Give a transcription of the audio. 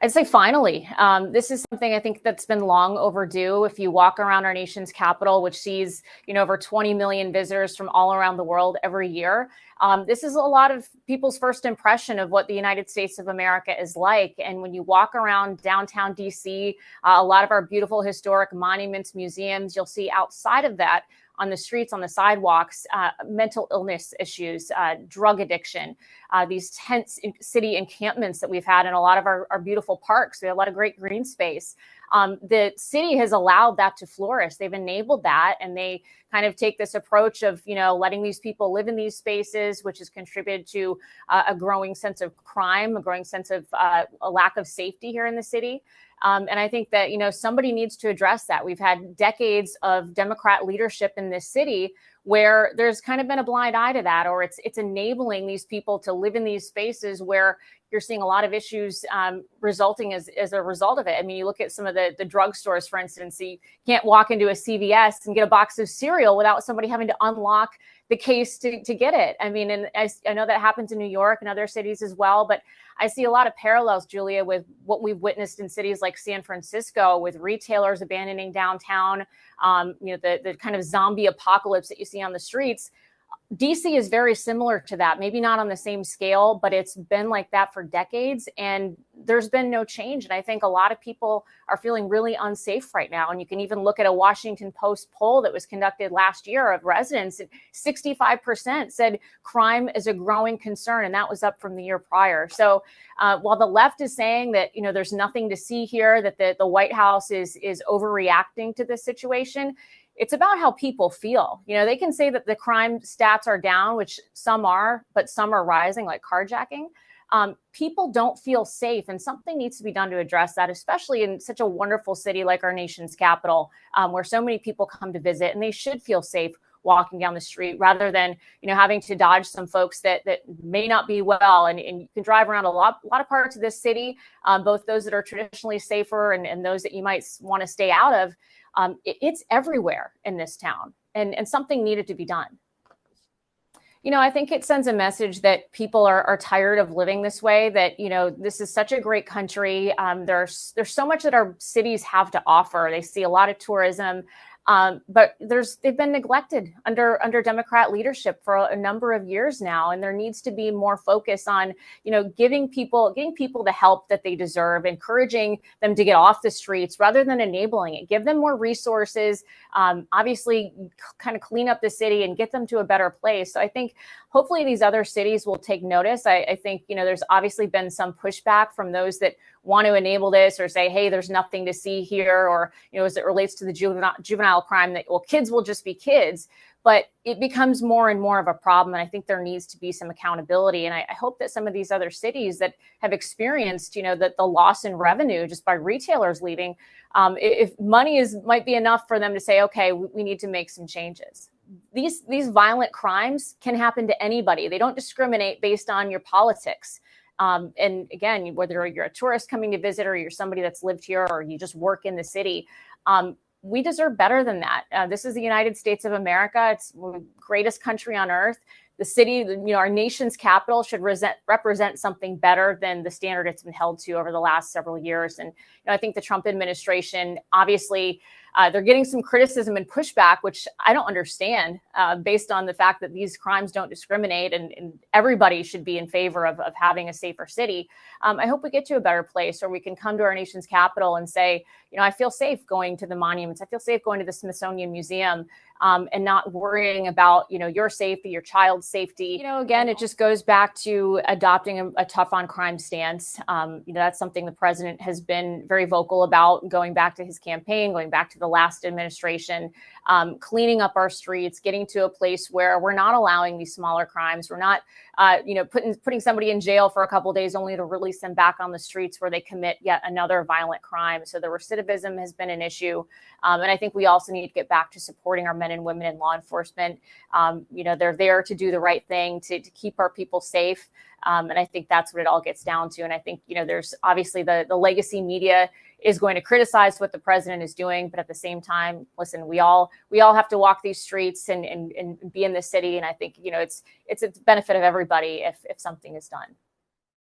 I'd say finally. This is something I think that's been long overdue. If you walk around our nation's capital, which sees over 20 million visitors from all around the world every year, this is a lot of people's first impression of what the United States of America is like. And when you walk around downtown DC, a lot of our beautiful historic monuments, museums, you'll see outside of that, on the streets, on the sidewalks, mental illness issues, drug addiction, these tense city encampments that we've had in a lot of our beautiful parks. We have a lot of great green space. The city has allowed that to flourish. They've enabled that, and they kind of take this approach of, letting these people live in these spaces, which has contributed to a growing sense of crime, a growing sense of a lack of safety here in the city. And I think that, somebody needs to address that. We've had decades of Democrat leadership in this city where there's kind of been a blind eye to that, or it's enabling these people to live in these spaces where you're seeing a lot of issues resulting as a result of it. I mean, you look at some of the drugstores, for instance, you can't walk into a CVS and get a box of cereal without somebody having to unlock the case to get it. I mean, and I know that happens in New York and other cities as well, but I see a lot of parallels, Julia, with what we've witnessed in cities like San Francisco, with retailers abandoning downtown, the kind of zombie apocalypse that you see on the streets. DC is very similar to that, maybe not on the same scale, but it's been like that for decades, and there's been no change. And I think a lot of people are feeling really unsafe right now. And you can even look at a Washington Post poll that was conducted last year of residents, and 65% said crime is a growing concern, and that was up from the year prior. So while the left is saying that, there's nothing to see here, that the White House is overreacting to this situation, it's about how people feel. They can say that the crime stats are down, which some are, but some are rising, like carjacking. People don't feel safe, and something needs to be done to address that, especially in such a wonderful city like our nation's capital, where so many people come to visit, and they should feel safe walking down the street rather than, having to dodge some folks that may not be well. And you can drive around a lot of parts of this city, both those that are traditionally safer and those that you might want to stay out of. It's everywhere in this town, and something needed to be done. I think it sends a message that people are tired of living this way, that, this is such a great country. There's so much that our cities have to offer. They see a lot of tourism. But they've been neglected under Democrat leadership for a number of years now, and there needs to be more focus on, getting people the help that they deserve, encouraging them to get off the streets rather than enabling it. Give them more resources, obviously kind of clean up the city and get them to a better place. So I think hopefully these other cities will take notice. I think, there's obviously been some pushback from those that want to enable this or say, hey, there's nothing to see here, or, as it relates to the juvenile crime, that, well, kids will just be kids. But it becomes more and more of a problem. And I think there needs to be some accountability. And I hope that some of these other cities that have experienced, that the loss in revenue just by retailers leaving, if money might be enough for them to say, okay, we need to make some changes. These violent crimes can happen to anybody. They don't discriminate based on your politics. And again, whether you're a tourist coming to visit, or you're somebody that's lived here, or you just work in the city, we deserve better than that. This is the United States of America. It's the greatest country on earth. The city, our nation's capital should represent something better than the standard it's been held to over the last several years. And I think the Trump administration, obviously, they're getting some criticism and pushback, which I don't understand, based on the fact that these crimes don't discriminate, and everybody should be in favor of having a safer city. I hope we get to a better place where we can come to our nation's capital and say, I feel safe going to the monuments. I feel safe going to the Smithsonian Museum, and not worrying about, your safety, your child's safety. Again, it just goes back to adopting a tough on crime stance. That's something the president has been very vocal about, going back to his campaign, going back to the last administration, cleaning up our streets, getting to a place where we're not allowing these smaller crimes. We're not, putting somebody in jail for a couple of days only to release them back on the streets where they commit yet another violent crime. So the recidivism has been an issue. And I think we also need to get back to supporting our men and women in law enforcement. They're there to do the right thing, to keep our people safe. And I think that's what it all gets down to. And I think, there's obviously the legacy media is going to criticize what the president is doing. But at the same time, listen, we all have to walk these streets and be in the city. And I think, it's a benefit of everybody if something is done.